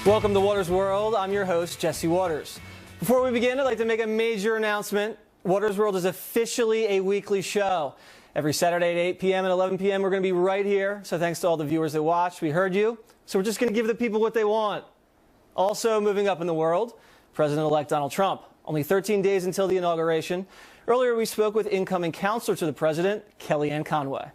Welcome to Waters World. I'm your host, Jesse Waters. Before we begin, I'd like to make a major announcement. Waters World is officially a weekly show. Every Saturday at 8 p.m. and 11 p.m. we're going to be right here. So thanks to all the viewers that watched. We heard you. So we're just going to give the people what they want. Also moving up in the world, President-elect Donald Trump. Only 13 days until the inauguration. Earlier we spoke with incoming counselor to the president, Kellyanne Conway.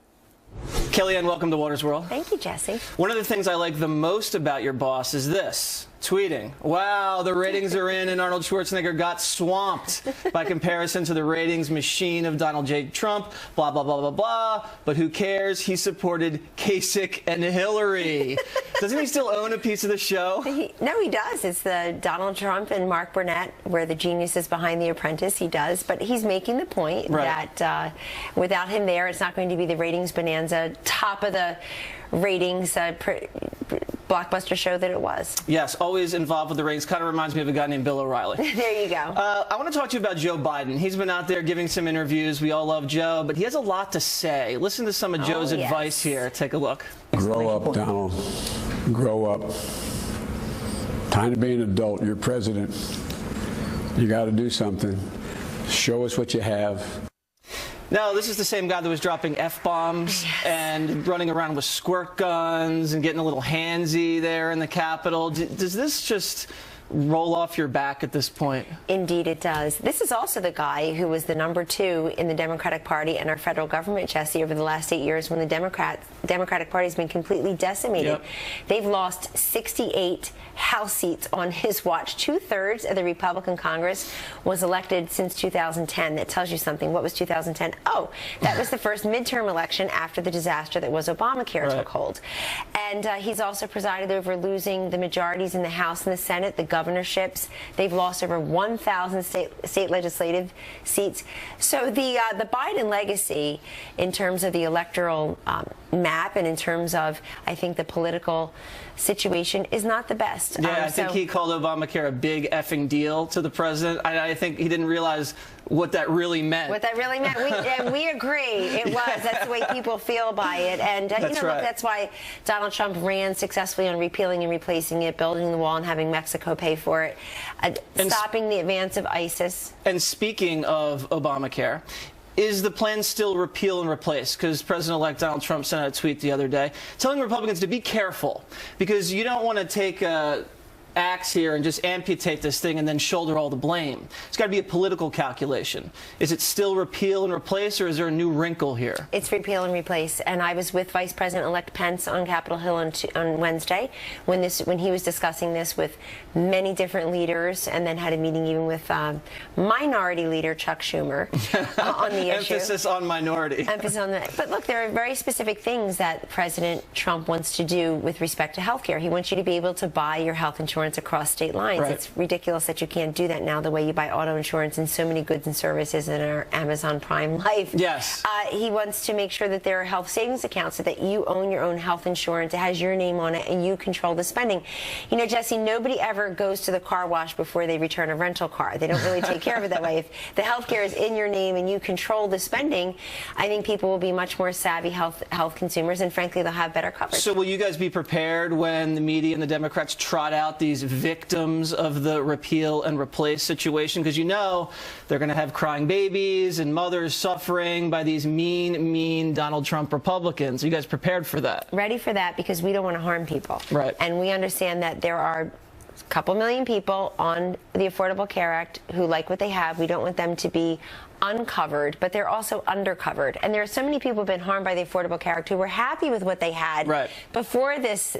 Kellyanne, welcome to Waters World. Thank you, Jesse. One of the things I like the most about your boss is this. Tweeting, wow, the ratings are in and Arnold Schwarzenegger got swamped by comparison to the ratings machine of Donald J. Trump, blah, blah, blah, blah, blah. But who cares? He supported Kasich and Hillary. Doesn't he still own a piece of the show? No, he does. It's the Donald Trump and Mark Burnett, where the genius is behind The Apprentice. He does. But he's making the point that without him there, it's not going to be the ratings bonanza, top of the ratings blockbuster show that it was. Yes, always involved with the ratings. Kind of reminds me of a guy named Bill O'Reilly. There you go. I want to talk to you about Joe Biden. He's been out there giving some interviews. We all love Joe, but he has a lot to say. Listen to some of Joe's advice here. Take a look. Grow up, Donald. Grow up. Time to be an adult. You're president. You got to do something. Show us what you have. No, this is the same guy that was dropping F-bombs and running around with squirt guns and getting a little handsy there in the Capitol. Does this just roll off your back at this point? Indeed it does. This is also the guy who was the #2 in the Democratic Party and our federal government, Jesse, over the last 8 years when the Democratic Party has been completely decimated. Yep. They've lost 68 House seats on his watch. 2/3 of the Republican Congress was elected since 2010. That tells you something. What was 2010? Oh, that was the first midterm election after the disaster that was Obamacare took hold. And he's also presided over losing the majorities in the House and the Senate, the governorships. They've lost over 1,000 state legislative seats. So the Biden legacy in terms of the electoral map and in terms of, I think, the political situation is not the best. Yeah, I think he called Obamacare a big effing deal to the president. I think he didn't realize what that really meant. What that really meant. And we agree. It was. That's the way people feel by it. And, look, that's why Donald Trump ran successfully on repealing and replacing it, building the wall and having Mexico pay for it, stopping the advance of ISIS. And speaking of Obamacare, is the plan still repeal and replace? Because President-elect Donald Trump sent out a tweet the other day telling Republicans to be careful because you don't want to take a axe here and just amputate this thing and then shoulder all the blame. It's got to be a political calculation. Is it still repeal and replace, or is there a new wrinkle here? It's repeal and replace. And I was with Vice President-elect Pence on Capitol Hill on Wednesday when he was discussing this with many different leaders, and then had a meeting even with Minority Leader Chuck Schumer on the issue. Emphasis on minority. Emphasis on that. But look, there are very specific things that President Trump wants to do with respect to health care. He wants you to be able to buy your health insurance across state lines. It's ridiculous that you can't do that now the way you buy auto insurance and so many goods and services in our Amazon Prime life. Yes. He wants to make sure that there are health savings accounts so that you own your own health insurance. It has your name on it and you control the spending. You know, Jesse, nobody ever goes to the car wash before they return a rental car. They don't really take care of it that way. If the health care is in your name and you control the spending, I think people will be much more savvy health consumers, and frankly, they'll have better coverage. So will you guys be prepared when the media and the Democrats trot out these victims of the repeal and replace situation? Because you know they're going to have crying babies and mothers suffering by these mean Donald Trump Republicans. Are you guys prepared for that? Ready for that, because we don't want to harm people. Right. And we understand that there are a couple million people on the Affordable Care Act who like what they have. We don't want them to be uncovered, but they're also undercovered. And there are so many people who have been harmed by the Affordable Care Act who were happy with what they had before this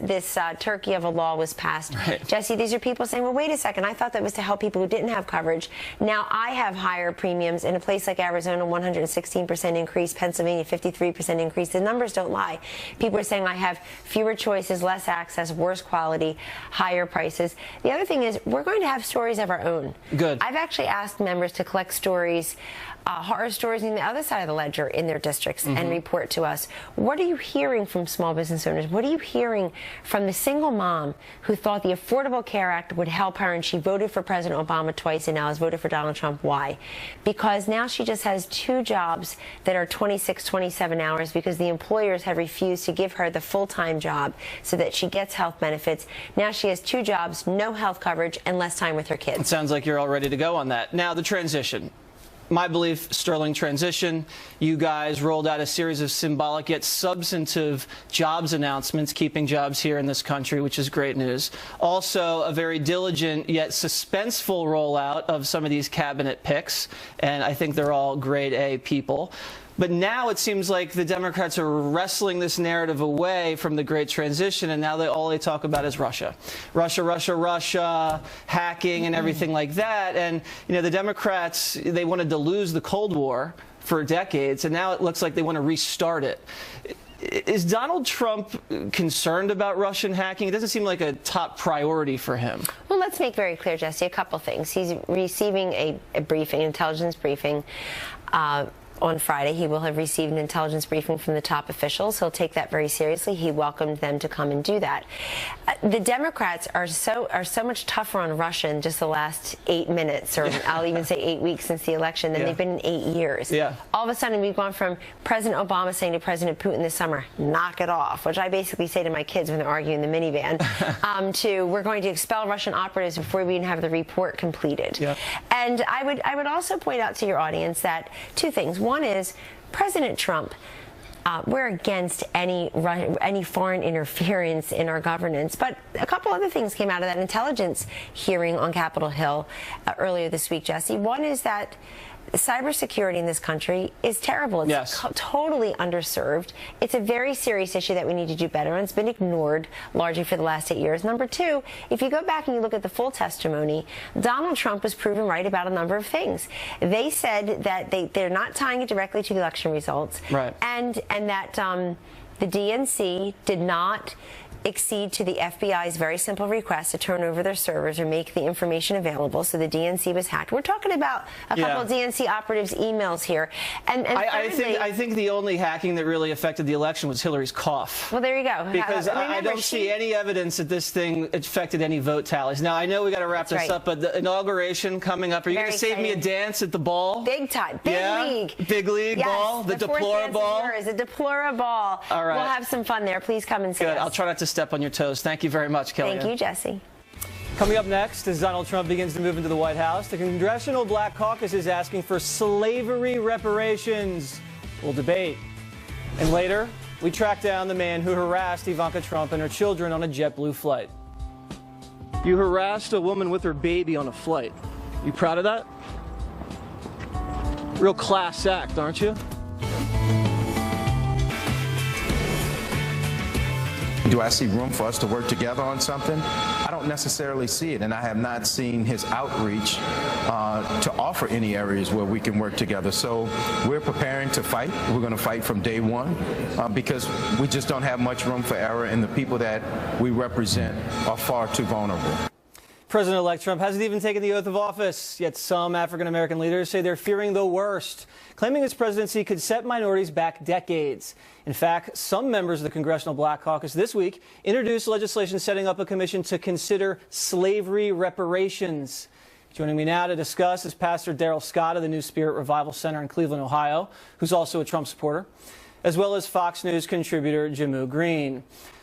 turkey of a law was passed. Jesse, these are people saying, well, wait a second, I thought that was to help people who didn't have coverage. Now I have higher premiums in a place like Arizona, 116% increase, Pennsylvania, 53% increase. The numbers don't lie. People are saying I have fewer choices, less access, worse quality, higher prices. The other thing is we're going to have stories of our own. Good. I've actually asked members to collect stories horror stories on the other side of the ledger in their districts and report to us. What are you hearing from small business owners? What are you hearing from the single mom who thought the Affordable Care Act would help her, and she voted for President Obama twice and now has voted for Donald Trump? Why? Because now she just has 2 jobs that are 26, 27 hours because the employers have refused to give her the full-time job so that she gets health benefits. Now she has 2 jobs, no health coverage, and less time with her kids. It sounds like you're all ready to go on that. Now, the transition. My belief, sterling transition. You guys rolled out a series of symbolic yet substantive jobs announcements, keeping jobs here in this country, which is great news. Also, a very diligent yet suspenseful rollout of some of these cabinet picks, and I think they're all grade A people. But now it seems like the Democrats are wrestling this narrative away from the Great Transition, and now all they talk about is Russia. Russia, hacking and everything like that. And, you know, the Democrats, they wanted to lose the Cold War for decades, and now it looks like they want to restart it. Is Donald Trump concerned about Russian hacking? It doesn't seem like a top priority for him. Well, let's make very clear, Jesse, a couple things. He's receiving a briefing, intelligence briefing. On Friday, he will have received an intelligence briefing from the top officials. He'll take that very seriously. He welcomed them to come and do that. The Democrats are so much tougher on Russia in just the last 8 minutes, or I'll even say 8 weeks since the election, than they've been in 8 years. All of a sudden, we've gone from President Obama saying to President Putin this summer, knock it off, which I basically say to my kids when they're arguing in the minivan, to we're going to expel Russian operatives before we even have the report completed. And I would also point out to your audience that 2 things. One is President Trump. We're against any foreign interference in our governance. But a couple other things came out of that intelligence hearing on Capitol Hill earlier this week, Jesse. One is that cybersecurity in this country is terrible. It's totally underserved. It's a very serious issue that we need to do better on. It's been ignored largely for the last 8 years. Number 2, if you go back and you look at the full testimony, Donald Trump was proven right about a number of things. They said that they're not tying it directly to the election results, and that the DNC did not accede to the FBI's very simple request to turn over their servers or make the information available, so the DNC was hacked. We're talking about a couple of DNC operatives' emails here. And I think the only hacking that really affected the election was Hillary's cough. Well, there you go. Because I don't see any evidence that this thing affected any vote tallies. Now, I know we got to wrap this up, but the inauguration coming up, are you going to save me a dance at the ball? Big time. Big league. Big league ball? The Deplora ball? The Deplora ball. All right. We'll have some fun there. Please come and see us. I'll try not to step on your toes. Thank you very much, Kellyanne. Thank you, Jesse. Coming up next, as Donald Trump begins to move into the White House, the Congressional Black Caucus is asking for slavery reparations. We'll debate. And later, we track down the man who harassed Ivanka Trump and her children on a JetBlue flight. You harassed a woman with her baby on a flight. You proud of that? Real class act, aren't you? Do I see room for us to work together on something? I don't necessarily see it, and I have not seen his outreach to offer any areas where we can work together. So we're preparing to fight. We're going to fight from day one because we just don't have much room for error, and the people that we represent are far too vulnerable. President-elect Trump hasn't even taken the oath of office, yet some African-American leaders say they're fearing the worst, claiming his presidency could set minorities back decades. In fact, some members of the Congressional Black Caucus this week introduced legislation setting up a commission to consider slavery reparations. Joining me now to discuss is Pastor Darrell Scott of the New Spirit Revival Center in Cleveland, Ohio, who's also a Trump supporter, as well as Fox News contributor Jimmu Green.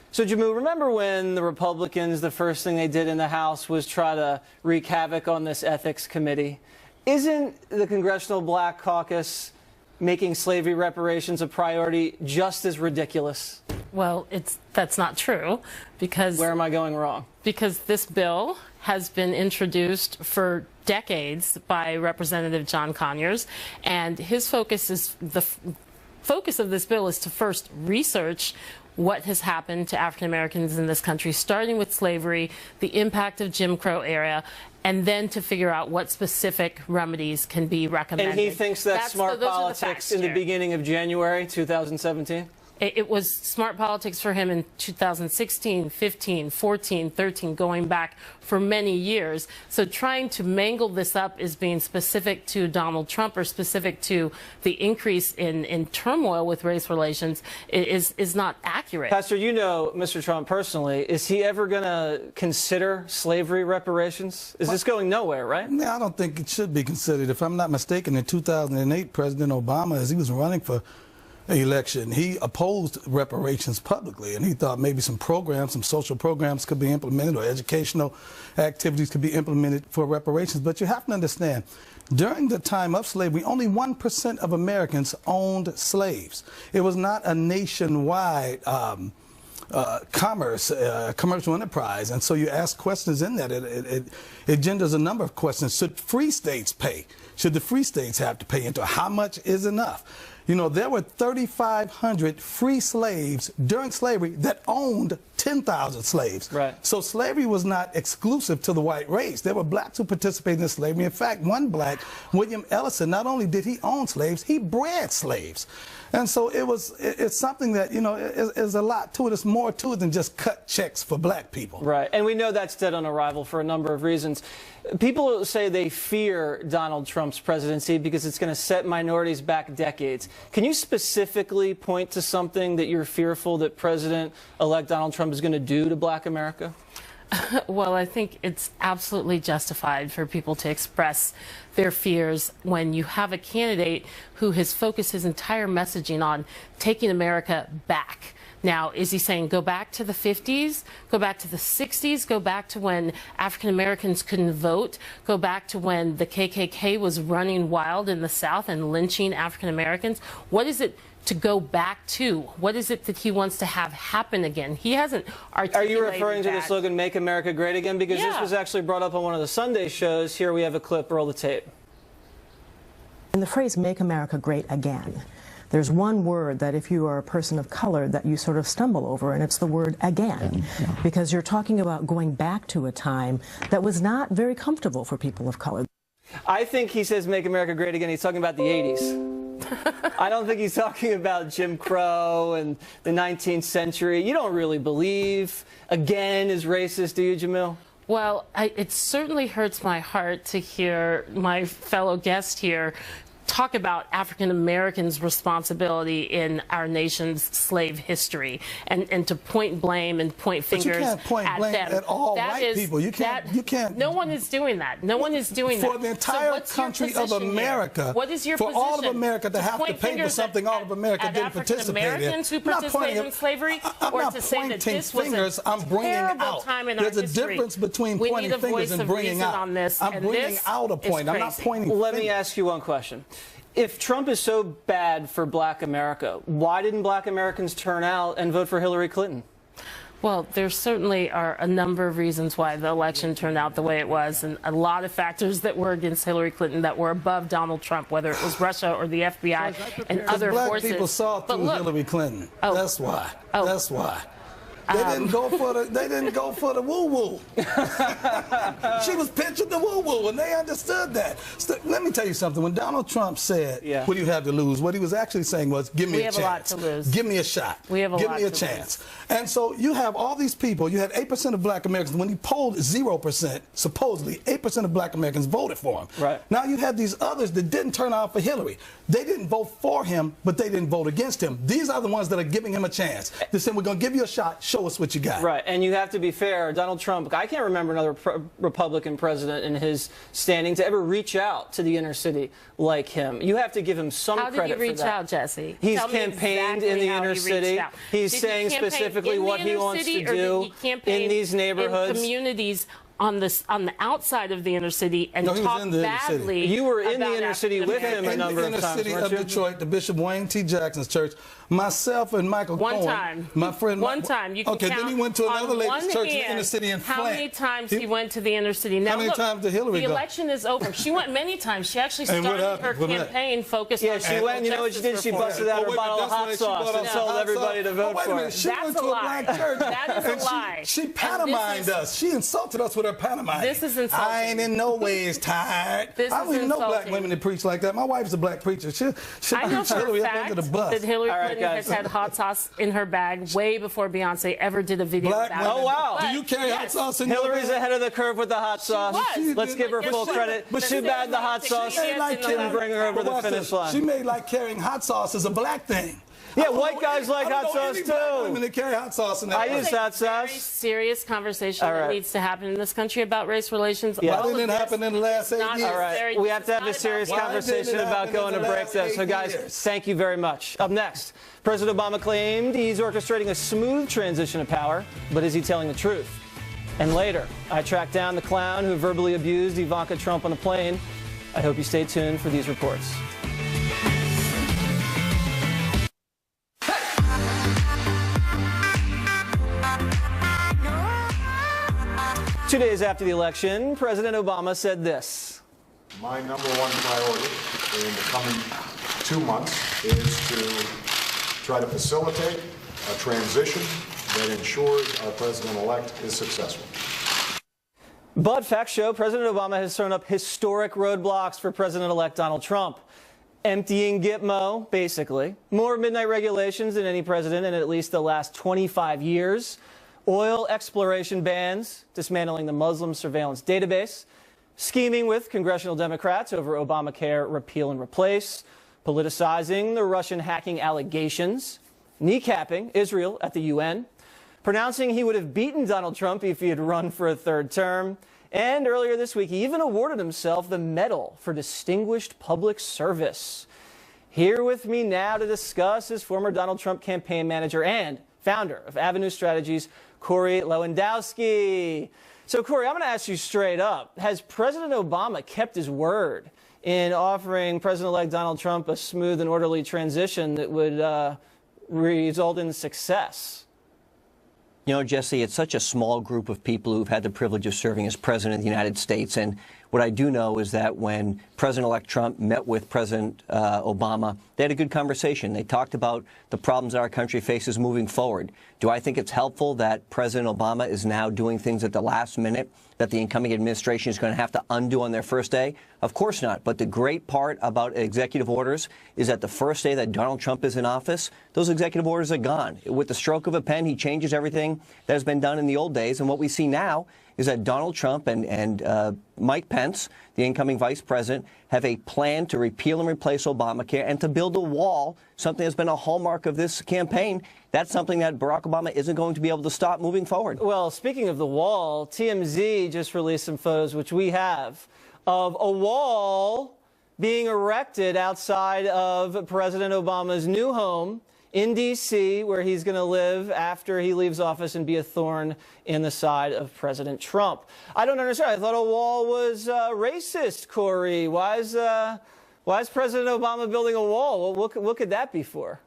So, Jimmu, remember when the Republicans, the first thing they did in the House was try to wreak havoc on this ethics committee? Isn't the Congressional Black Caucus making slavery reparations a priority just as ridiculous? Well, that's not true, because... Where am I going wrong? Because this bill has been introduced for decades by Representative John Conyers, and his focus is the focus of this bill is to first research what has happened to African Americans in this country, starting with slavery, the impact of Jim Crow era, and then to figure out what specific remedies can be recommended. And he thinks that's smart politics in the beginning of January 2017? It was smart politics for him in 2016, 15, 14, 13, going back for many years. So trying to mangle this up as being specific to Donald Trump or specific to the increase in turmoil with race relations is not accurate. Pastor, you know Mr. Trump personally. Is he ever going to consider slavery reparations? Is this going nowhere, right? Yeah, I don't think it should be considered. If I'm not mistaken, in 2008, President Obama, as he was running for election, he opposed reparations publicly, and he thought maybe some programs, some social programs could be implemented or educational activities could be implemented for reparations. But you have to understand, during the time of slavery, only 1% of Americans owned slaves. It was not a nationwide commercial enterprise, and so you ask questions in that. It genders a number of questions. Should free states pay? Should the free states have to pay into it? How much is enough? You know, there were 3,500 free slaves during slavery that owned 10,000 slaves. Right. So slavery was not exclusive to the white race. There were blacks who participated in slavery. In fact, one black, William Ellison, not only did he own slaves, he bred slaves. And so it's something that, you know, is a lot to it. It's more to it than just cut checks for black people. Right. And we know that's dead on arrival for a number of reasons. People say they fear Donald Trump's presidency because it's going to set minorities back decades. Can you specifically point to something that you're fearful that President-elect Donald Trump is going to do to black America? Well, I think it's absolutely justified for people to express their fears when you have a candidate who has focused his entire messaging on taking America back. Now, is he saying go back to the 50s, go back to the 60s, go back to when African Americans couldn't vote, go back to when the KKK was running wild in the South and lynching African Americans? What is it to go back to? What is it that he wants to have happen again? He hasn't articulated. Are you referring to the slogan, Make America Great Again? Because this was actually brought up on one of the Sunday shows. Here we have a clip. Roll the tape. In the phrase, Make America Great Again, there's one word that if you are a person of color that you sort of stumble over, and it's the word again, because you're talking about going back to a time that was not very comfortable for people of color. I think he says Make America Great Again. He's talking about the 80s. I don't think he's talking about Jim Crow and the 19th century. You don't really believe again is racist, do you, Jamil? Well, it certainly hurts my heart to hear my fellow guest here talk about African Americans' responsibility in our nation's slave history, and to point blame and point fingers but you can't point blame at all white people. You can't. No one is doing that. No one is doing that. For the entire country of America, what is your for position? all of America to have to pay for something all of America didn't participate in. Americans who participated in slavery, I'm not pointing fingers. I'm bringing out. There's a difference between pointing fingers and bringing out. I'm bringing out a point. I'm not pointing fingers. Let me ask you one question. If Trump is so bad for black America, why didn't black Americans turn out and vote for Hillary Clinton? Well, there certainly are a number of reasons why the election turned out the way it was, and a lot of factors that were against Hillary Clinton that were above Donald Trump, whether it was Russia or the FBI and other black forces. People saw through Hillary Clinton. That's why. That's why. They didn't go for the. They didn't go for the woo-woo. She was pitching the woo-woo, and they understood that. So, let me tell you something. When Donald Trump said, "What do you have to lose?" what he was actually saying was, "Give me a chance. We have a lot to lose. Give me a shot. We have a Give lot me a to chance." lose. And so you have all these people. You had 8% of black Americans. When he polled 0%, supposedly 8% of black Americans voted for him. Right. Now you have these others that didn't turn out for Hillary. They didn't vote for him, but they didn't vote against him. These are the ones that are giving him a chance. They said, "We're going to give you a shot. Show us what you got." Right. And you have to be fair. Donald Trump, I can't remember another Republican president in his standing to ever reach out to the inner city like him. You have to give him some credit for that. How did he reach out, Jesse? He's campaigned in the inner city. He's saying specifically what he wants to do in these neighborhoods. In communities on the outside of the inner city and talk badly. You were in the inner city with him a number of times, weren't you? In the city of Detroit, the Bishop Wayne T. Jackson's church, myself and Michael Cohen, my friend. One time. You can okay, count then he went to another lady's church in the inner city in Flint. How many times he went to the inner city? Now, how many times did Hillary go? The election is over. She went many times. She actually started her campaign focused on she went, you know what she did? She busted out her bottle of hot sauce and told everybody to vote for her. She went to a black church. That is a lie. She pantomimed us. She insulted us with her pantomime. This is insulting. I ain't in no ways tired. I don't even know black women that preach like that. My wife's a black preacher. I know for a fact that Hillary Clinton Clinton has had hot sauce in her bag way before Beyonce ever did a video Black about women. it. Oh, wow. Do you carry hot sauce in your Hillary's bag? ahead of the curve with the hot sauce. was. Let's give her full credit. But Too bad the hot sauce didn't bring her over the finish line. She made like carrying hot sauce as a black thing. Yeah, white guys like hot sauce too. Women that carry hot sauce in that. I use hot Very sauce. serious conversation All right. that needs to happen in this country about race relations. Yeah. All Why of didn't it this happen in the last 8 not years? All right, very- we have to have a it's not serious about- conversation Why didn't it about happen going in to the break last this. So 8 guys, years? thank you very much. Up next, President Obama claimed he's orchestrating a smooth transition of power, but is he telling the truth? And later, I tracked down the clown who verbally abused Ivanka Trump on the plane. I hope you stay tuned for these reports. Two days after the election, President Obama said this. My number one priority in the coming 2 months is to try to facilitate a transition that ensures our president-elect is successful. But facts show President Obama has thrown up historic roadblocks for President-elect Donald Trump. Emptying Gitmo, basically. More midnight regulations than any president in at least the last 25 years. Oil exploration bans, dismantling the Muslim surveillance database, scheming with congressional Democrats over Obamacare repeal and replace, politicizing the Russian hacking allegations, kneecapping Israel at the UN, pronouncing he would have beaten Donald Trump if he had run for a third term, and earlier this week he even awarded himself the Medal for Distinguished Public Service. Here with me now to discuss is former Donald Trump campaign manager and founder of Avenue Strategies, Corey Lewandowski. So, Corey, I'm going to ask you straight up. Has President Obama kept his word in offering President-elect Donald Trump a smooth and orderly transition that would result in success? You know, Jesse, it's such a small group of people who've had the privilege of serving as president of the United States. And what I do know is that when President-elect Trump met with President Obama, they had a good conversation. They talked about the problems that our country faces moving forward. Do I think it's helpful that President Obama is now doing things at the last minute that the incoming administration is going to have to undo on their first day? Of course not. But the great part about executive orders is that the first day that Donald Trump is in office, those executive orders are gone. With the stroke of a pen, he changes everything that has been done in the old days. And what we see now is that Donald Trump and Mike Pence, the incoming vice president, have a plan to repeal and replace Obamacare and to build a wall, something that's been a hallmark of this campaign. That's something that Barack Obama isn't going to be able to stop moving forward. Well, speaking of the wall, TMZ just released some photos, which we have, of a wall being erected outside of President Obama's new home in D.C., where he's going to live after he leaves office and be a thorn in the side of President Trump. I don't understand. I thought a wall was racist, Corey. Why is President Obama building a wall? Well, what could that be for?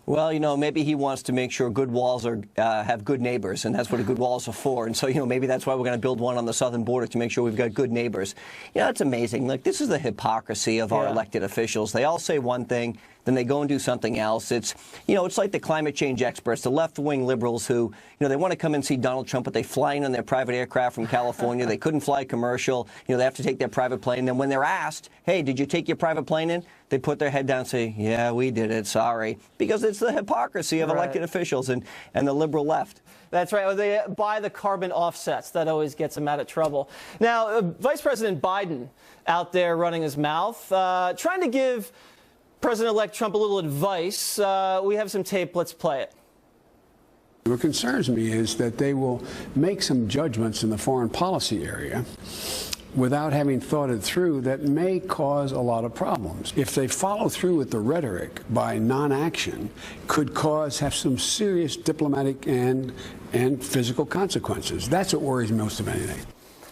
Well, you know, maybe he wants to make sure good walls are have good neighbors, and that's what a good walls are for. And so, you know, maybe that's why we're going to build one on the southern border to make sure we've got good neighbors. You know, it's amazing. Like, this is the hypocrisy of our elected officials. They all say one thing, then they go and do something else. It's, you know, it's like the climate change experts, the left-wing liberals who, you know, they want to come and see Donald Trump, but they fly in on their private aircraft from California. They couldn't fly commercial. You know, they have to take their private plane. And then when they're asked, hey, did you take your private plane in? They put their head down and say, yeah, we did it, sorry. Because it's the hypocrisy of elected officials and the liberal left. That's right. They buy the carbon offsets. That always gets them out of trouble. Now, Vice President Biden out there running his mouth, trying to give President-elect Trump a little advice. We have some tape. Let's play it. What concerns me is that they will make some judgments in the foreign policy area without having thought it through that may cause a lot of problems. If they follow through with the rhetoric by non-action, could have some serious diplomatic and physical consequences. That's what worries me most of anything.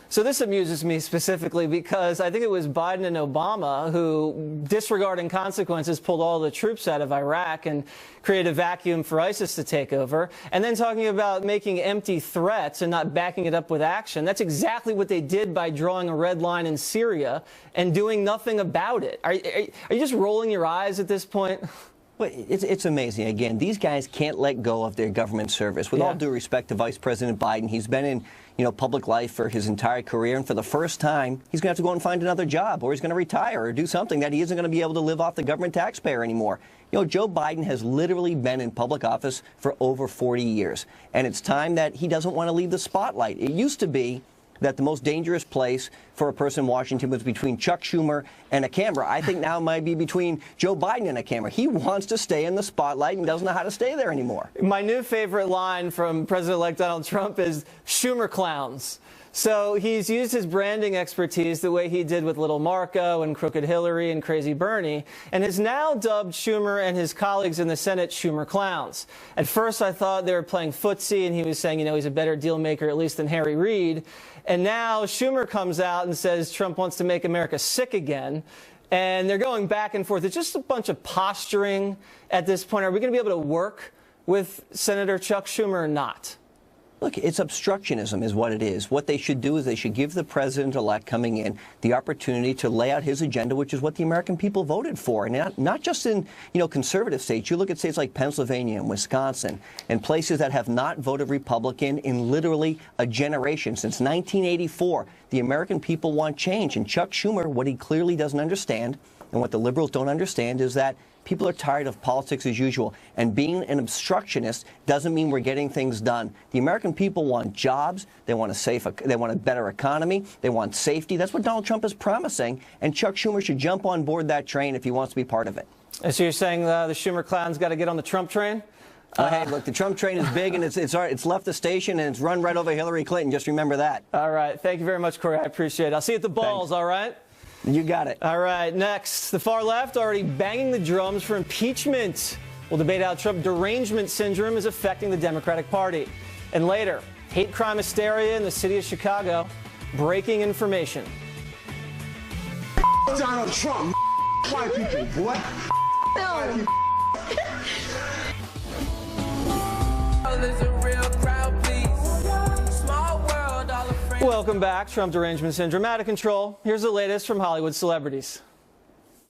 So this amuses me specifically because I think it was Biden and Obama who, disregarding consequences, pulled all the troops out of Iraq and created a vacuum for ISIS to take over. And then talking about making empty threats and not backing it up with action. That's exactly what they did by drawing a red line in Syria and doing nothing about it. Are you just rolling your eyes at this point? Well, it's amazing. Again, these guys can't let go of their government service. With all due respect to Vice President Biden, he's been in public life for his entire career, and for the first time, he's going to have to go and find another job, or he's going to retire or do something that he isn't going to be able to live off the government taxpayer anymore. Joe Biden has literally been in public office for over 40 years, and it's time that he doesn't want to leave the spotlight. It used to be that the most dangerous place for a person in Washington was between Chuck Schumer and a camera. I think now it might be between Joe Biden and a camera. He wants to stay in the spotlight and doesn't know how to stay there anymore. My new favorite line from President-elect Donald Trump is Schumer clowns. So he's used his branding expertise the way he did with Little Marco and Crooked Hillary and Crazy Bernie, and has now dubbed Schumer and his colleagues in the Senate Schumer clowns. At first, I thought they were playing footsie, and he was saying, he's a better deal maker, at least than Harry Reid. And now Schumer comes out and says Trump wants to make America sick again. And they're going back and forth. It's just a bunch of posturing at this point. Are we going to be able to work with Senator Chuck Schumer or not? Look, it's obstructionism is what it is. What they should do is they should give the president-elect coming in the opportunity to lay out his agenda, which is what the American people voted for. And not just in, conservative states. You look at states like Pennsylvania and Wisconsin and places that have not voted Republican in literally a generation. Since 1984, the American people want change. And Chuck Schumer, what he clearly doesn't understand, and what the liberals don't understand, is that people are tired of politics as usual, and being an obstructionist doesn't mean we're getting things done. The American people want jobs, they want a better economy, they want safety. That's what Donald Trump is promising, and Chuck Schumer should jump on board that train if he wants to be part of it. So you're saying the Schumer clown's got to get on the Trump train? Hey, look, the Trump train is big, and it's left the station, and it's run right over Hillary Clinton. Just remember that. All right. Thank you very much, Corey. I appreciate it. I'll see you at the balls, all right? You got it. All right, next, the far left already banging the drums for impeachment. We'll debate how Trump derangement syndrome is affecting the Democratic Party. And later, hate crime hysteria in the city of Chicago. Breaking information. Donald Trump, white people, what? No. There's a real crowd, please. Small world, all of friends. Welcome back. Trump derangement syndrome out of control. Here's the latest from Hollywood celebrities.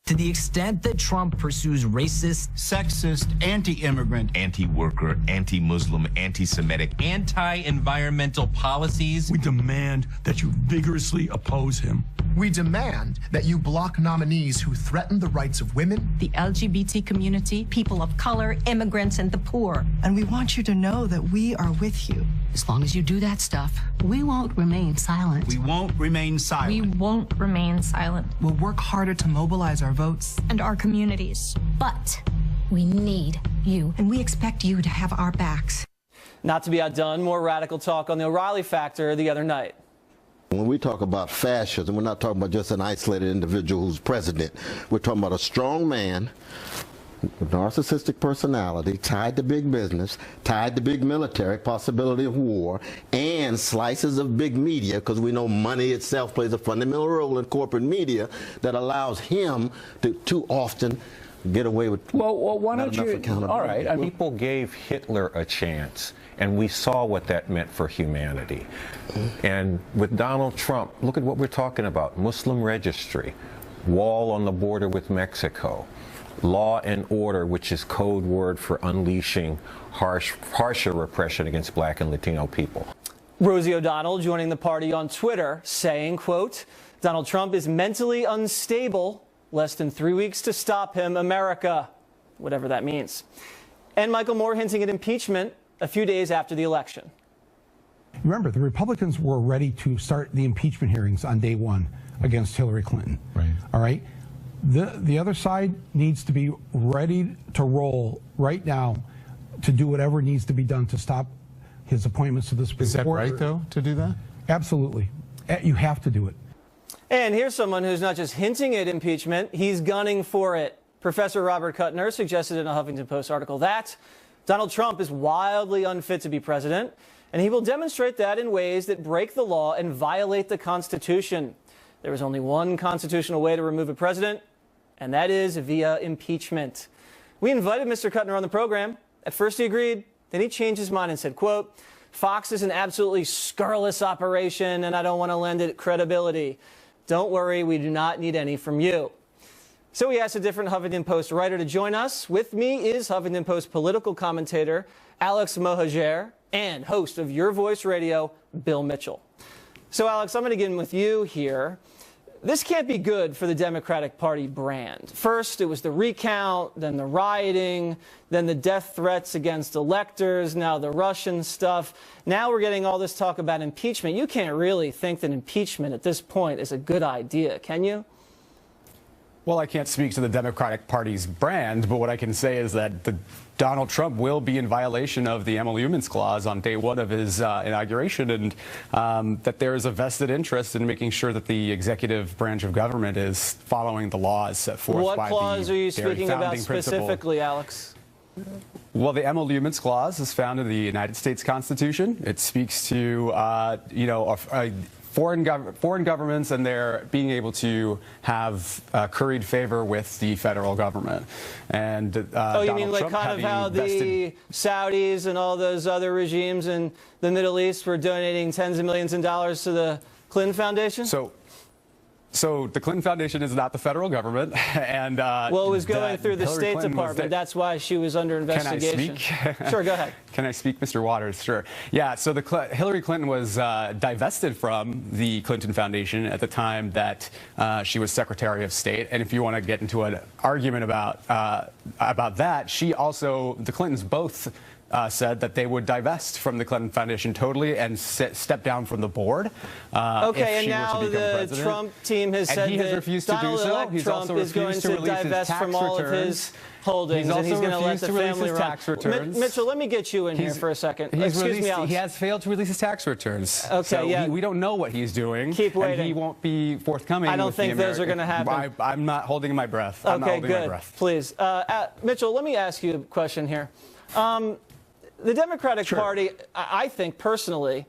To the extent that Trump pursues racist, sexist, anti-immigrant, anti-worker, anti-Muslim, anti-Semitic, anti-environmental policies, we demand that you vigorously oppose him. We demand that you block nominees who threaten the rights of women, the LGBT community, people of color, immigrants, and the poor. And we want you to know that we are with you. As long as you do that stuff, we won't remain silent. We won't remain silent. We won't remain silent. We'll work harder to mobilize our votes and our communities. But we need you. And we expect you to have our backs. Not to be outdone, more radical talk on the O'Reilly factor the other night. When we talk about fascism, we're not talking about just an isolated individual who's president. We're talking about a strong man, a narcissistic personality, tied to big business, tied to big military, possibility of war, and slices of big media, because we know money itself plays a fundamental role in corporate media that allows him to too often get away with why don't you? All right, people gave Hitler a chance, and we saw what that meant for humanity. And with Donald Trump, look at what we're talking about: Muslim registry, wall on the border with Mexico, law and order, which is code word for unleashing harsher repression against Black and Latino people. Rosie O'Donnell joining the party on Twitter saying, quote, Donald Trump is mentally unstable. Less than 3 weeks to stop him, America, whatever that means. And Michael Moore hinting at impeachment a few days after the election. Remember, the Republicans were ready to start the impeachment hearings on day one against Hillary Clinton. Right. All right. The other side needs to be ready to roll right now to do whatever needs to be done to stop his appointments to the Supreme Court. Is that right, though, to do that? Absolutely. You have to do it. And here's someone who's not just hinting at impeachment, he's gunning for it. Professor Robert Kuttner suggested in a Huffington Post article that Donald Trump is wildly unfit to be president, and he will demonstrate that in ways that break the law and violate the Constitution. There is only one constitutional way to remove a president, and that is via impeachment. We invited Mr. Kuttner on the program. At first he agreed, then he changed his mind and said, quote, Fox is an absolutely scurrilous operation, and I don't want to lend it credibility. Don't worry, we do not need any from you. So we asked a different Huffington Post writer to join us. With me is Huffington Post political commentator Alex Mohajer and host of Your Voice Radio, Bill Mitchell. So Alex, I'm going to get in with you here. This can't be good for the Democratic Party brand. First, it was the recount, then the rioting, then the death threats against electors, now the Russian stuff. Now we're getting all this talk about impeachment. You can't really think that impeachment at this point is a good idea, can you? Well, I can't speak to the Democratic Party's brand, but what I can say is that Donald Trump will be in violation of the Emoluments Clause on day one of his inauguration, and that there is a vested interest in making sure that the executive branch of government is following the laws set forth what by clause are you speaking about specifically, principle. Alex? Well, the Emoluments Clause is found in the United States Constitution. It speaks to, foreign governments and their being able to have curried favor with the federal government. And oh, you mean like Trump kind of how the Saudis and all those other regimes in the Middle East were donating tens of millions of dollars to the Clinton Foundation? So the Clinton Foundation is not the federal government, and well, it was going through the Hillary State Clinton Department. That's why she was under investigation. Can I speak? Sure, go ahead. Can I speak, Mr. Waters? Sure. Yeah. So Hillary Clinton was divested from the Clinton Foundation at the time that she was Secretary of State. And if you want to get into an argument about that, the Clintons both said that they would divest from the Clinton Foundation totally and step down from the board. Okay, and now the Trump team has said that Donald Trump is going to divest from all of his holdings, and he's going to let the family run. Mitchell, let me get you in here for a second. Excuse me, Alex. He has failed to release his tax returns. Okay, so yeah. We don't know what he's doing. Keep waiting. And he won't be forthcoming. I don't think those are going to happen. I'm not holding my breath. Okay, good. Please. Mitchell, let me ask you a question here. The Democratic Party, I think personally,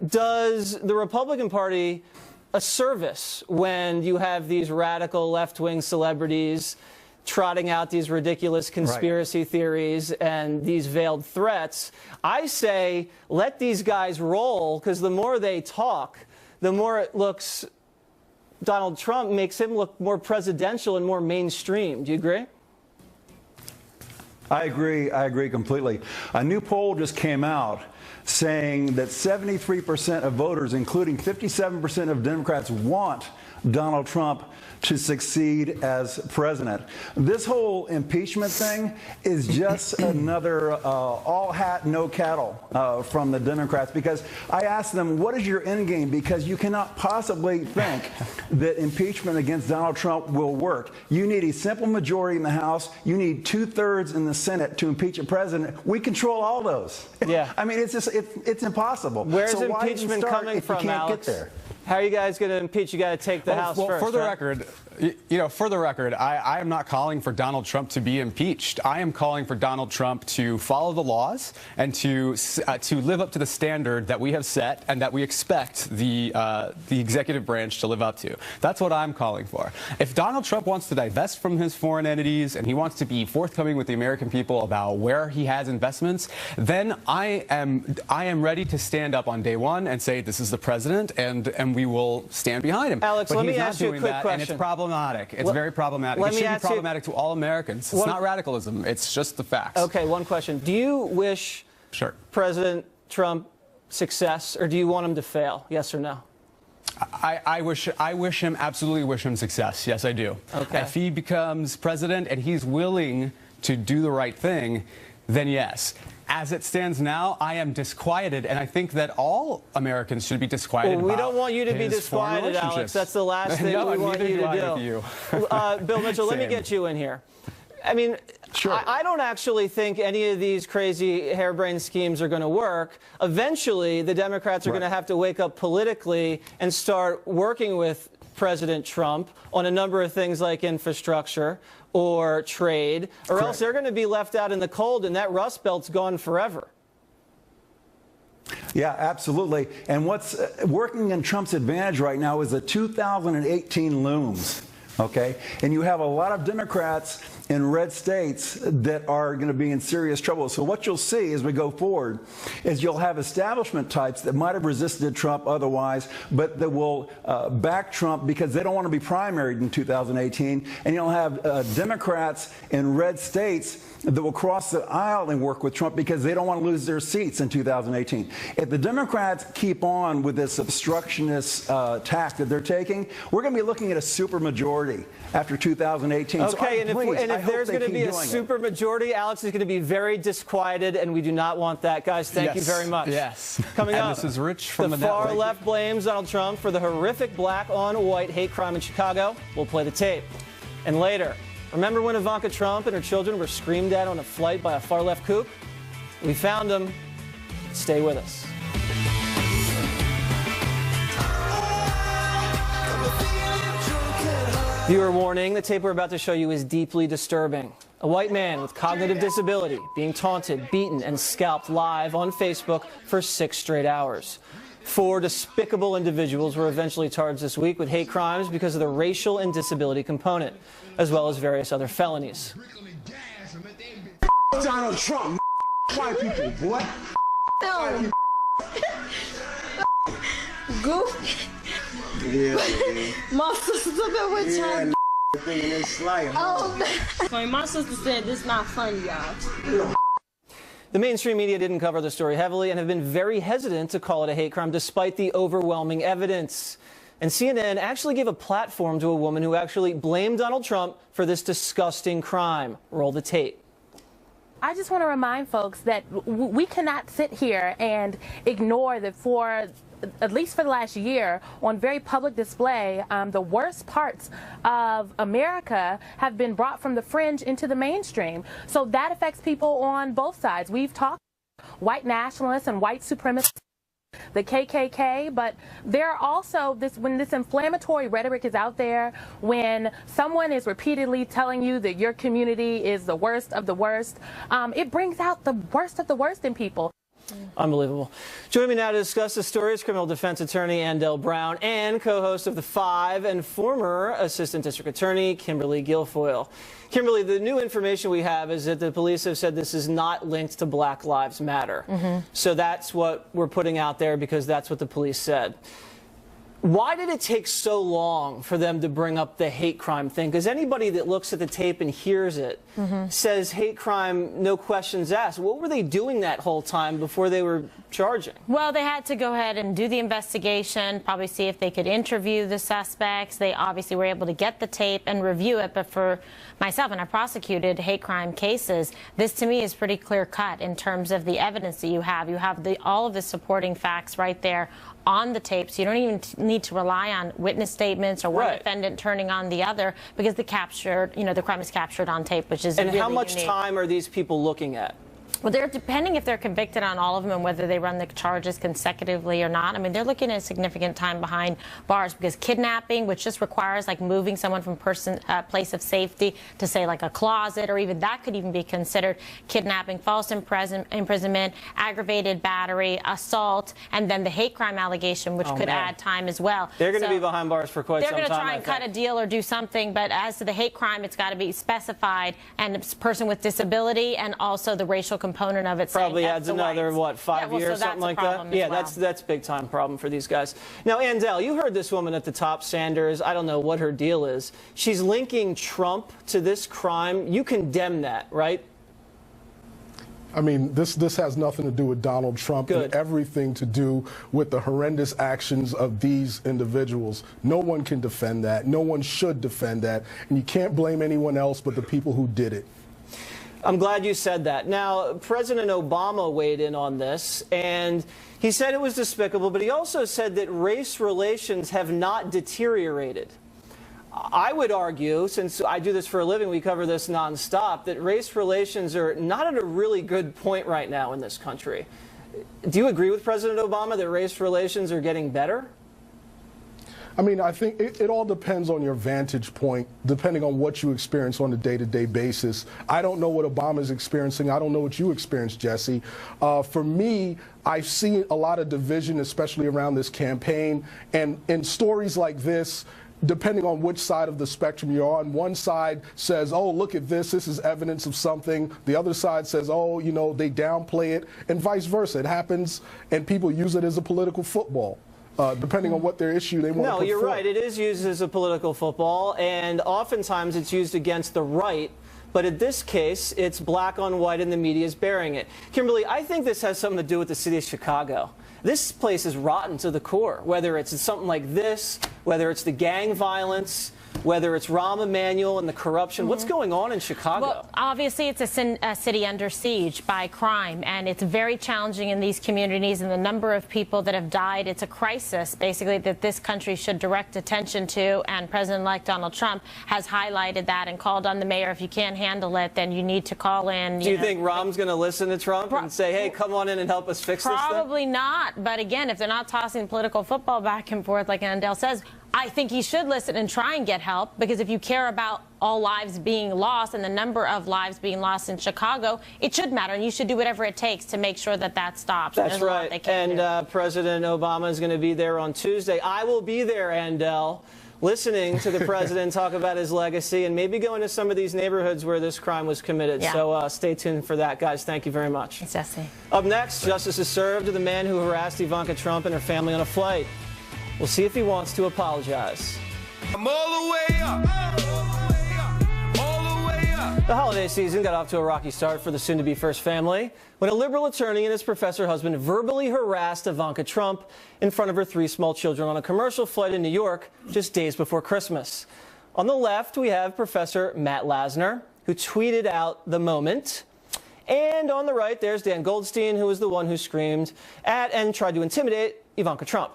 does the Republican Party a service when you have these radical left-wing celebrities trotting out these ridiculous conspiracy theories and these veiled threats. I say let these guys roll, because the more they talk, the more it looks, Donald Trump makes him look more presidential and more mainstream. Do you agree? I agree completely. A new poll just came out saying that 73% of voters, including 57% of Democrats, want Donald Trump to succeed as president. This whole impeachment thing is just another all hat, no cattle from the Democrats, because I asked them, what is your end game? Because you cannot possibly think that impeachment against Donald Trump will work. You need a simple majority in the House. You need 2/3 in the Senate to impeach a president. We control all those. Yeah. I mean, it's just, it's impossible. Where's impeachment coming from, Alex? Get there? How are you guys going to impeach? You got to take the House first. For the record, I am not calling for Donald Trump to be impeached. I am calling for Donald Trump to follow the laws and to live up to the standard that we have set and that we expect the executive branch to live up to. That's what I'm calling for. If Donald Trump wants to divest from his foreign entities and he wants to be forthcoming with the American people about where he has investments, then I am ready to stand up on day one and say this is the president, and we will stand behind him. Alex, but let he's me not ask you a doing quick that, question. and it's problematic. It's very problematic. It should be problematic to all Americans. It's not radicalism. It's just the facts. Okay, one question. Do you wish President Trump success, or do you want him to fail? Yes or no? Absolutely wish him success. Yes, I do. Okay. If he becomes president and he's willing to do the right thing, then yes. As it stands now, I am disquieted, and I think that all Americans should be disquieted. Well, we don't want you to be disquieted, Alex. That's the last thing we want you to do. Bill Mitchell, let me get you in here. I mean, I don't actually think any of these crazy harebrained schemes are going to work. Eventually, the Democrats are going to have to wake up politically and start working with President Trump on a number of things like infrastructure or trade, or else they're going to be left out in the cold, and that Rust Belt's gone forever. Yeah, absolutely. And what's working in Trump's advantage right now is the 2018 looms. Okay? And you have a lot of Democrats in red states that are going to be in serious trouble. So what you'll see as we go forward is you'll have establishment types that might have resisted Trump otherwise, but that will back Trump because they don't want to be primaried in 2018. And you'll have Democrats in red states that will cross the aisle and work with Trump because they don't want to lose their seats in 2018. If the Democrats keep on with this obstructionist tack that they're taking, we're going to be looking at a supermajority after 2018. Okay, and if there's going to be a supermajority, Alex is going to be very disquieted, and we do not want that. Guys, thank you very much. Yes. Coming up, this is Rich from the the far network. left blames Donald Trump for the horrific black-on-white hate crime in Chicago. We'll play the tape. And later, remember when Ivanka Trump and her children were screamed at on a flight by a far-left kook? We found them. Stay with us. Viewer warning, the tape we're about to show you is deeply disturbing. A white man with cognitive disability being taunted, beaten, and scalped live on Facebook for 6 straight hours. 4 despicable individuals were eventually charged this week with hate crimes because of the racial and disability component, as well as various other felonies. Donald Trump, white people, boy. No. Goofy. Yeah, my sister been with y'all. Thinking it's sly. Oh, my sister said this not funny, y'all. The mainstream media didn't cover the story heavily and have been very hesitant to call it a hate crime despite the overwhelming evidence. And CNN actually gave a platform to a woman who actually blamed Donald Trump for this disgusting crime. Roll the tape. I just want to remind folks that we cannot sit here and ignore that for at least for the last year, on very public display, the worst parts of America have been brought from the fringe into the mainstream. So that affects people on both sides. We've talked about white nationalists and white supremacists, the KKK, but there are also when this inflammatory rhetoric is out there, when someone is repeatedly telling you that your community is the worst of the worst, it brings out the worst of the worst in people. Unbelievable. Joining me now to discuss the story is criminal defense attorney Andell Brown and co-host of The Five and former assistant district attorney Kimberly Guilfoyle. Kimberly, the new information we have is that the police have said this is not linked to Black Lives Matter. So that's what we're putting out there because that's what the police said. Why did it take so long for them to bring up the hate crime thing? Because anybody that looks at the tape and hears it says hate crime, no questions asked. What were they doing that whole time before they were charging? Well, they had to go ahead and do the investigation, probably see if they could interview the suspects. They obviously were able to get the tape and review it. But for myself, and I prosecuted hate crime cases, this to me is pretty clear cut in terms of the evidence that you have. You have all of the supporting facts right there on the tapes. You don't even need to rely on witness statements or one defendant turning on the other because the crime is captured on tape, which is really how much unique. time are these people looking at? Well, they're depending if they're convicted on all of them and whether they run the charges consecutively or not. I mean, they're looking at significant time behind bars because kidnapping, which just requires like moving someone from place of safety to say like a closet, or even that could even be considered kidnapping, false imprisonment, aggravated battery, assault, and then the hate crime allegation, which could add time as well. They're going to be behind bars for quite some time. They're going to try and cut a deal or do something, but as to the hate crime, it's got to be specified, and it's a person with disability and also the racial component of it. Probably adds another, what, 5 years, something like that? Yeah, that's big time problem for these guys. Now, Andell, you heard this woman at the top, Sanders. I don't know what her deal is. She's linking Trump to this crime. You condemn that, right? I mean, this has nothing to do with Donald Trump and everything to do with the horrendous actions of these individuals. No one can defend that. No one should defend that. And you can't blame anyone else but the people who did it. I'm glad you said that. Now, President Obama weighed in on this, and he said it was despicable, but he also said that race relations have not deteriorated. I would argue, since I do this for a living, we cover this nonstop, that race relations are not at a really good point right now in this country. Do you agree with President Obama that race relations are getting better? I mean, I think it all depends on your vantage point, depending on what you experience on a day-to-day basis. I don't know what Obama's experiencing. I don't know what you experienced, Jesse. For me, I've seen a lot of division, especially around this campaign. And in stories like this, depending on which side of the spectrum you're on. One side says, oh, look at this is evidence of something. The other side says, oh, you know, they downplay it, and vice versa. It happens, and people use it as a political football. Depending on what their issue they want to put No, you're forth. right. It is used as a political football, and oftentimes it's used against the right. But in this case, it's black on white, and the media is bearing it. Kimberly, I think this has something to do with the city of Chicago. This place is rotten to the core, whether it's something like this, whether it's the gang violence, whether it's Rahm Emanuel and the corruption. What's going on in Chicago? Well, obviously, it's a city under siege by crime, and it's very challenging in these communities, and the number of people that have died, it's a crisis, basically, that this country should direct attention to, and President-elect Donald Trump has highlighted that and called on the mayor, if you can't handle it, then you need to call in. Do you think Rahm's going to listen to Trump and say, hey, come on in and help us fix this thing? Probably not, but again, if they're not tossing political football back and forth like Andel says, I think he should listen and try and get help, because if you care about all lives being lost and the number of lives being lost in Chicago, it should matter, and you should do whatever it takes to make sure that that stops. That's right. And President Obama is going to be there on Tuesday. I will be there, Andel, listening to the president talk about his legacy and maybe going to some of these neighborhoods where this crime was committed. Yeah. So stay tuned for that, guys. Thank you very much. Thanks, Jesse. Up next, justice is served to the man who harassed Ivanka Trump and her family on a flight. We'll see if he wants to apologize. I'm all the way up. All the way up. The holiday season got off to a rocky start for the soon-to-be first family when a liberal attorney and his professor husband verbally harassed Ivanka Trump in front of her 3 small children on a commercial flight in New York just days before Christmas. On the left, we have Professor Matt Lasner, who tweeted out the moment. And on the right, there's Dan Goldstein, who was the one who screamed at and tried to intimidate Ivanka Trump.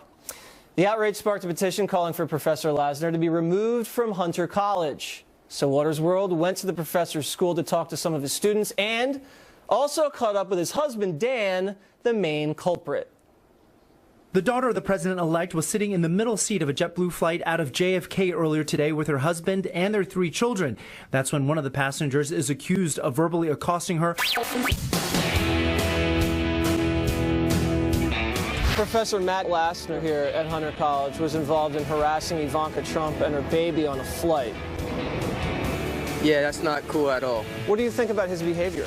The outrage sparked a petition calling for Professor Lasner to be removed from Hunter College. So Waters World went to the professor's school to talk to some of his students and also caught up with his husband, Dan, the main culprit. The daughter of the president-elect was sitting in the middle seat of a JetBlue flight out of JFK earlier today with her husband and their 3 children. That's when one of the passengers is accused of verbally accosting her. Professor Matt Lasner here at Hunter College was involved in harassing Ivanka Trump and her baby on a flight. Yeah, that's not cool at all. What do you think about his behavior?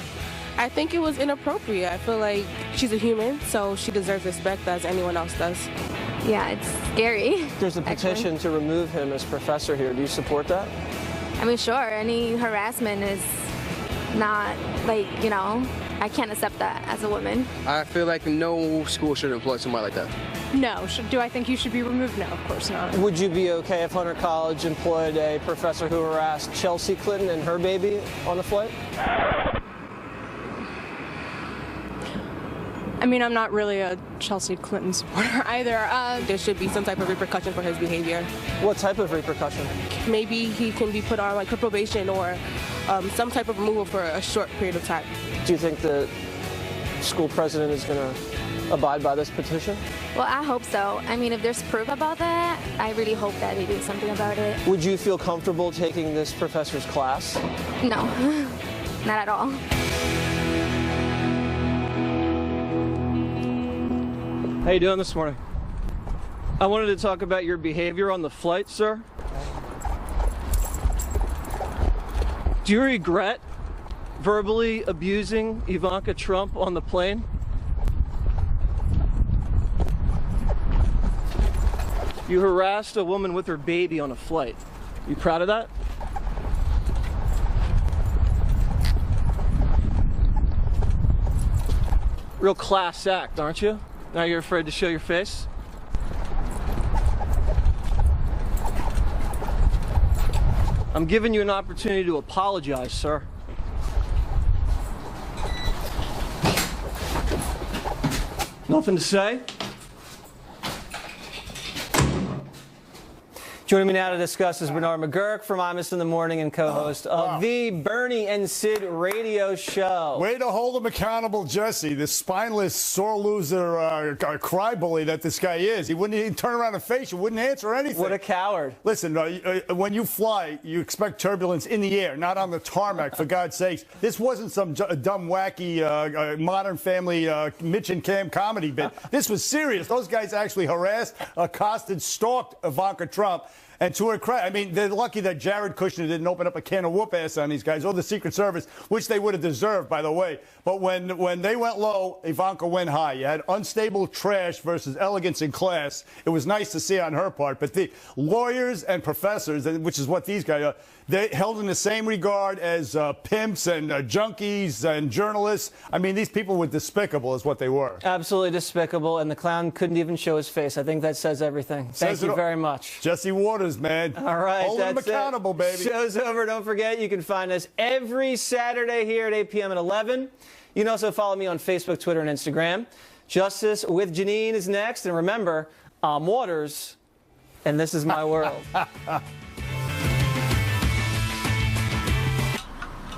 I think it was inappropriate. I feel like she's a human, so she deserves respect as anyone else does. Yeah, it's scary. There's a petition to remove him as professor here. Do you support that? I mean, sure, any harassment is not, like, you know, I can't accept that as a woman. I feel like no school should employ somebody like that. No. Do I think you should be removed? No, of course not. Would you be okay if Hunter College employed a professor who harassed Chelsea Clinton and her baby on the flight? I mean, I'm not really a Chelsea Clinton supporter either. There should be some type of repercussion for his behavior. What type of repercussion? Maybe he can be put on like probation or some type of removal for a short period of time. Do you think the school president is going to abide by this petition? Well, I hope so. I mean, if there's proof about that, I really hope that they do something about it. Would you feel comfortable taking this professor's class? No, not at all. How you doing this morning? I wanted to talk about your behavior on the flight, sir. Do you regret verbally abusing Ivanka Trump on the plane? You harassed a woman with her baby on a flight. You proud of that? Real class act, aren't you? Now you're afraid to show your face? I'm giving you an opportunity to apologize, sir. Nothing to say? Joining me now to discuss is Bernard McGurk from Imus in the Morning and co-host of the Bernie and Sid radio show. Way to hold him accountable, Jesse. This spineless, sore loser, crybaby that this guy is. He wouldn't even turn around and face you. Wouldn't answer anything. What a coward. Listen, when you fly, you expect turbulence in the air, not on the tarmac, for God's sakes. This wasn't some dumb, wacky, Modern Family Mitch and Cam comedy bit. This was serious. Those guys actually harassed, accosted, stalked Ivanka Trump. And to her credit, I mean, they're lucky that Jared Kushner didn't open up a can of whoop ass on these guys, or the Secret Service, which they would have deserved, by the way. But when they went low, Ivanka went high. You had unstable trash versus elegance and class. It was nice to see on her part. But the lawyers and professors, which is what these guys are, they held in the same regard as pimps and junkies and journalists. I mean, these people were despicable is what they were. Absolutely despicable, and the clown couldn't even show his face. I think that says everything. Thank you very much. Jesse Waters, man. All right, hold them accountable, baby. Show's over. Don't forget, you can find us every Saturday here at 8 p.m. and 11. You can also follow me on Facebook, Twitter, and Instagram. Justice with Janine is next. And remember, I'm Waters, and this is my world.